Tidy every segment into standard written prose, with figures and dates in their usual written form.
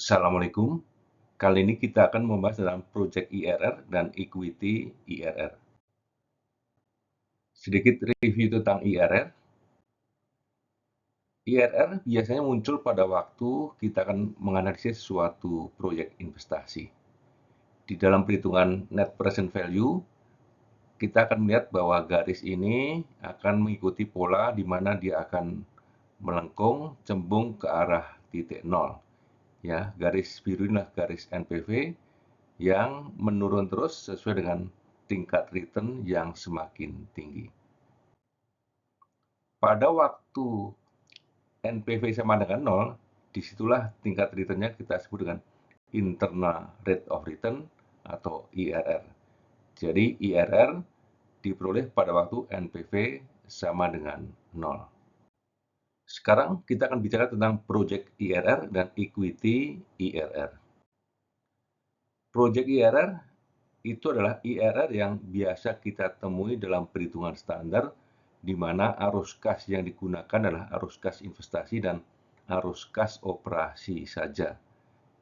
Assalamualaikum. Kali ini kita akan membahas tentang Project IRR dan Equity IRR. Sedikit review tentang IRR. IRR biasanya muncul pada waktu kita akan menganalisis suatu proyek investasi. Di dalam perhitungan net present value, kita akan melihat bahwa garis ini akan mengikuti pola di mana dia akan melengkung cembung ke arah titik nol. Ya, garis biru inilah garis NPV yang menurun terus sesuai dengan tingkat return yang semakin tinggi. Pada waktu NPV sama dengan 0, disitulah tingkat returnnya kita sebut dengan internal rate of return atau IRR. Jadi IRR diperoleh pada waktu NPV sama dengan 0. Sekarang kita akan bicara tentang Project IRR dan Equity IRR. Project IRR itu adalah IRR yang biasa kita temui dalam perhitungan standar, di mana arus kas yang digunakan adalah arus kas investasi dan arus kas operasi saja.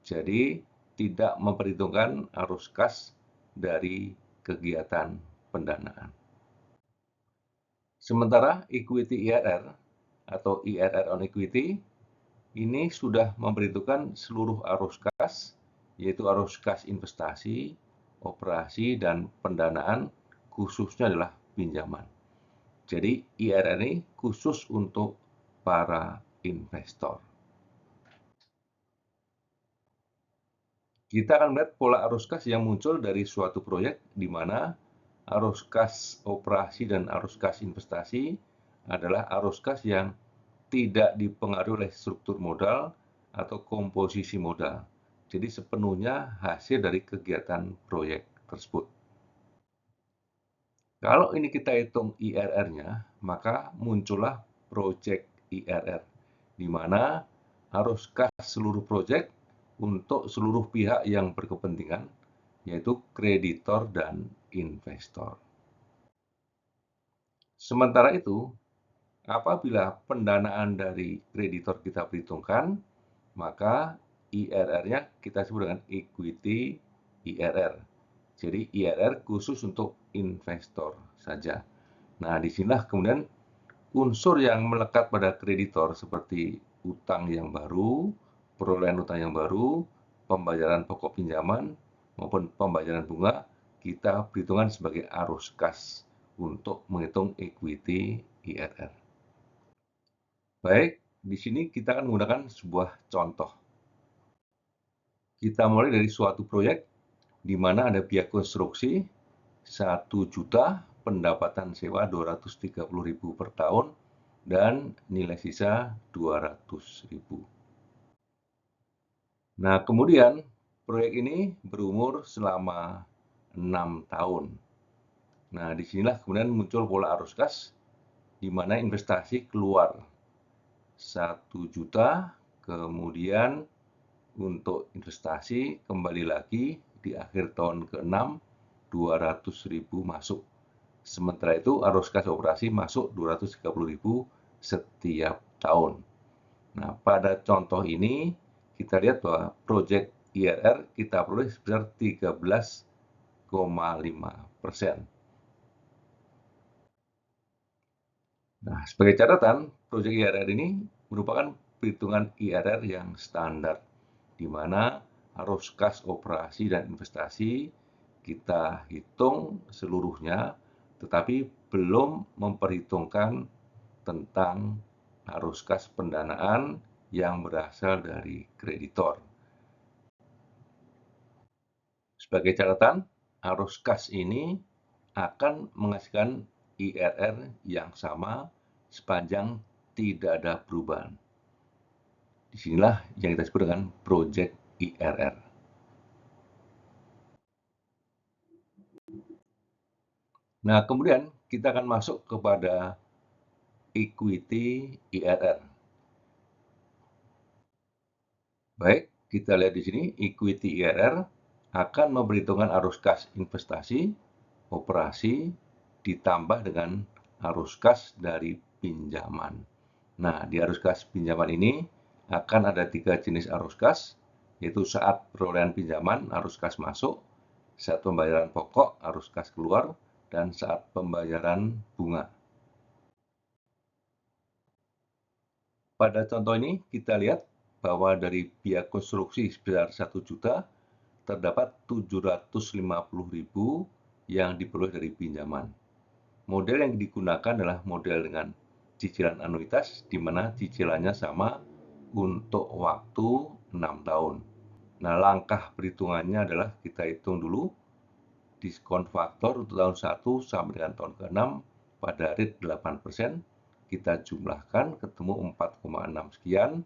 Jadi, tidak memperhitungkan arus kas dari kegiatan pendanaan. Sementara equity IRR atau IRR on equity ini sudah memperhitungkan seluruh arus kas, yaitu arus kas investasi, operasi, dan pendanaan, khususnya adalah pinjaman. Jadi IRR ini khusus untuk para investor. Kita akan melihat pola arus kas yang muncul dari suatu proyek di mana arus kas operasi dan arus kas investasi adalah arus kas yang tidak dipengaruhi oleh struktur modal atau komposisi modal. Jadi sepenuhnya hasil dari kegiatan proyek tersebut. Kalau ini kita hitung IRR-nya, maka muncullah Project IRR, di mana arus kas seluruh proyek untuk seluruh pihak yang berkepentingan, yaitu kreditor dan investor. Sementara itu, apabila pendanaan dari kreditor kita perhitungkan, maka IRR-nya kita sebut dengan equity IRR. Jadi IRR khusus untuk investor saja. Nah, disinilah kemudian unsur yang melekat pada kreditor seperti utang yang baru, perolehan utang yang baru, pembayaran pokok pinjaman, maupun pembayaran bunga, kita perhitungkan sebagai arus kas untuk menghitung equity IRR. Baik, di sini kita akan menggunakan sebuah contoh. Kita mulai dari suatu proyek di mana ada biaya konstruksi 1 juta, pendapatan sewa 230.000 per tahun, dan nilai sisa 200.000. Nah, kemudian proyek ini berumur selama 6 tahun. Nah, disinilah kemudian muncul pola arus kas, di mana investasi keluar 1 juta, kemudian untuk investasi kembali lagi di akhir tahun ke-6, 200.000 masuk. Sementara itu arus kas operasi masuk 230.000 setiap tahun. Nah, pada contoh ini kita lihat bahwa project IRR kita peroleh sebesar 13,5%. Nah, sebagai catatan, project IRR ini merupakan perhitungan IRR yang standar, di mana arus kas operasi dan investasi kita hitung seluruhnya, tetapi belum memperhitungkan tentang arus kas pendanaan yang berasal dari kreditor. Sebagai catatan, arus kas ini akan menghasilkan IRR yang sama sepanjang tidak ada perubahan. Disinilah yang kita sebut dengan Project IRR. Nah, kemudian kita akan masuk kepada Equity IRR. Baik, kita lihat di sini, Equity IRR akan memperhitungkan arus kas investasi, operasi, ditambah dengan arus kas dari pinjaman. Nah, di arus kas pinjaman ini akan ada 3 jenis arus kas, yaitu saat perolehan pinjaman arus kas masuk, saat pembayaran pokok arus kas keluar, dan saat pembayaran bunga. Pada contoh ini kita lihat bahwa dari biaya konstruksi sebesar 1 juta terdapat 750.000 yang diperoleh dari pinjaman. Model yang digunakan adalah model dengan cicilan anuitas di mana cicilannya sama untuk waktu 6 tahun. Nah, langkah perhitungannya adalah kita hitung dulu diskon faktor untuk tahun 1 sampai dengan tahun ke-6 pada rate 8%. Kita jumlahkan ketemu 4,6 sekian,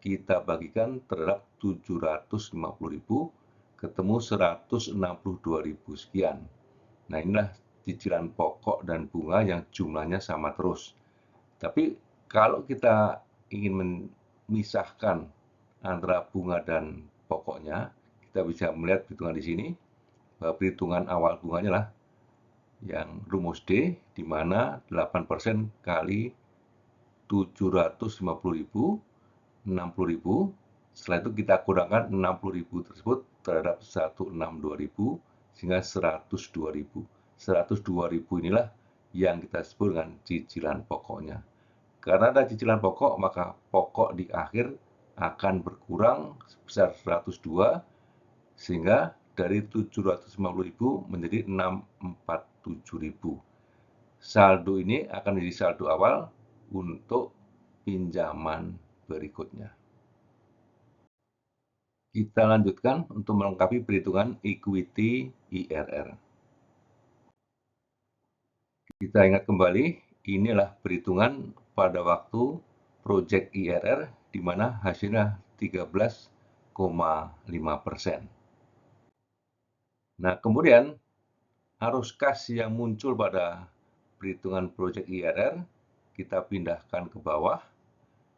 kita bagikan terhadap 750.000, ketemu 162.000 sekian. Nah, inilah cicilan pokok dan bunga yang jumlahnya sama terus. Tapi kalau kita ingin memisahkan antara bunga dan pokoknya, kita bisa melihat perhitungan di sini. Perhitungan awal bunganya lah yang rumus D, di mana 8% kali 750.000, 60.000. Setelah itu kita kurangkan 60.000 tersebut terhadap 162.000 sehingga 102.000. 102.000 inilah yang kita sebut dengan cicilan pokoknya. Karena ada cicilan pokok, maka pokok di akhir akan berkurang sebesar 102, sehingga dari 750.000 menjadi 647.000. Saldo ini akan menjadi saldo awal untuk pinjaman berikutnya. Kita lanjutkan untuk melengkapi perhitungan equity IRR. Kita ingat kembali, inilah perhitungan pada waktu project IRR di mana hasilnya 13,5%. Nah, kemudian arus kas yang muncul pada perhitungan project IRR kita pindahkan ke bawah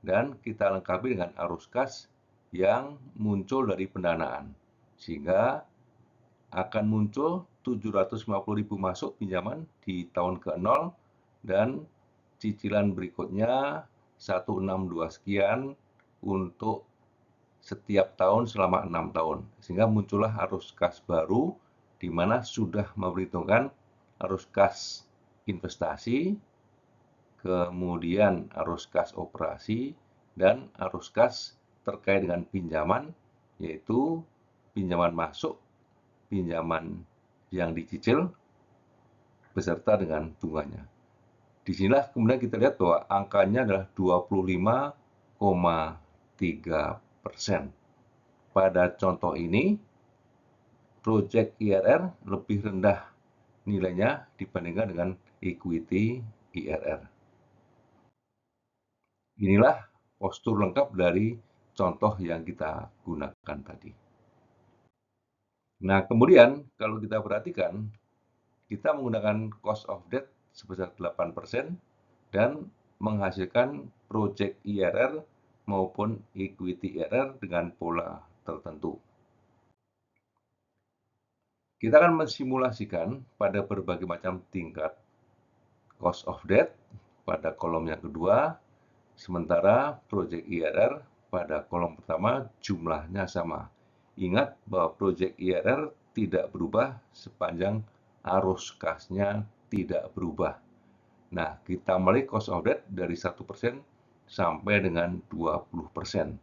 dan kita lengkapi dengan arus kas yang muncul dari pendanaan, sehingga akan muncul 750.000 masuk pinjaman di tahun ke-0 dan cicilan berikutnya 162 sekian untuk setiap tahun selama 6 tahun, sehingga muncullah arus kas baru di mana sudah memperhitungkan arus kas investasi, kemudian arus kas operasi, dan arus kas terkait dengan pinjaman, yaitu pinjaman masuk, pinjaman yang dicicil, beserta dengan bunganya. Disinilah kemudian kita lihat bahwa angkanya adalah 25,3%. Pada contoh ini, project IRR lebih rendah nilainya dibandingkan dengan equity IRR. Inilah postur lengkap dari contoh yang kita gunakan tadi. Nah, kemudian kalau kita perhatikan, kita menggunakan cost of debt sebesar 8% dan menghasilkan project IRR maupun equity IRR dengan pola tertentu. Kita akan mensimulasikan pada berbagai macam tingkat cost of debt pada kolom yang kedua, sementara project IRR pada kolom pertama jumlahnya sama. Ingat bahwa project IRR tidak berubah sepanjang arus kasnya tidak berubah. Nah, kita mulai cost of debt dari 1% sampai dengan 20%.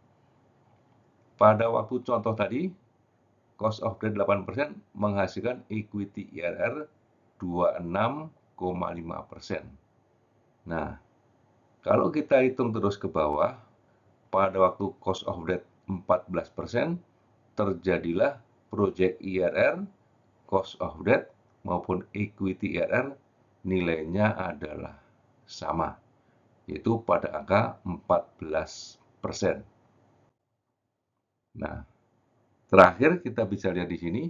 Pada waktu contoh tadi, cost of debt 8% menghasilkan equity IRR 26,5%. Nah, kalau kita hitung terus ke bawah, pada waktu cost of debt 14%, terjadilah project IRR, cost of debt, maupun equity IRR nilainya adalah sama, yaitu pada angka 14%. Nah, terakhir kita bisa lihat di sini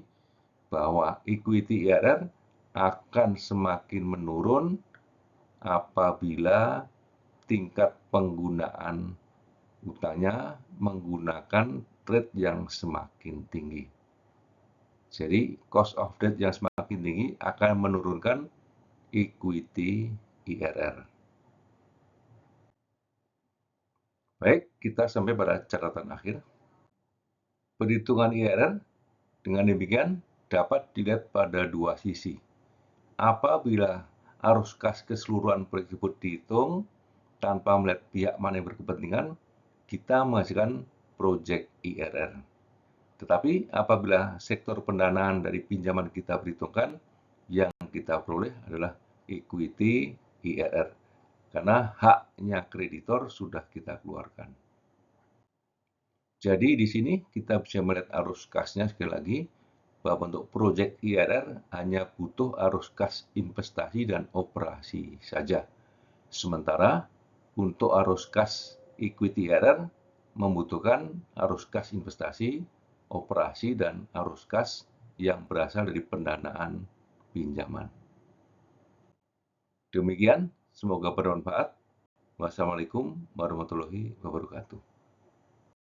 bahwa equity IRR akan semakin menurun apabila tingkat penggunaan utangnya menggunakan rate yang semakin tinggi. Jadi, cost of debt yang semakin tinggi akan menurunkan equity IRR. Baik, kita sampai pada catatan akhir. Perhitungan IRR dengan demikian dapat dilihat pada dua sisi. Apabila arus kas keseluruhan proyek tersebut dihitung tanpa melihat pihak mana yang berkepentingan, kita menghasilkan proyek IRR. Tetapi apabila sektor pendanaan dari pinjaman kita perhitungkan, yang kita peroleh adalah equity IRR. Karena haknya kreditor sudah kita keluarkan. Jadi di sini kita bisa melihat arus kasnya sekali lagi, bahwa untuk proyek IRR hanya butuh arus kas investasi dan operasi saja. Sementara untuk arus kas equity IRR membutuhkan arus kas investasi, operasi, dan arus kas yang berasal dari pendanaan pinjaman. Demikian, semoga bermanfaat. Wassalamualaikum warahmatullahi wabarakatuh.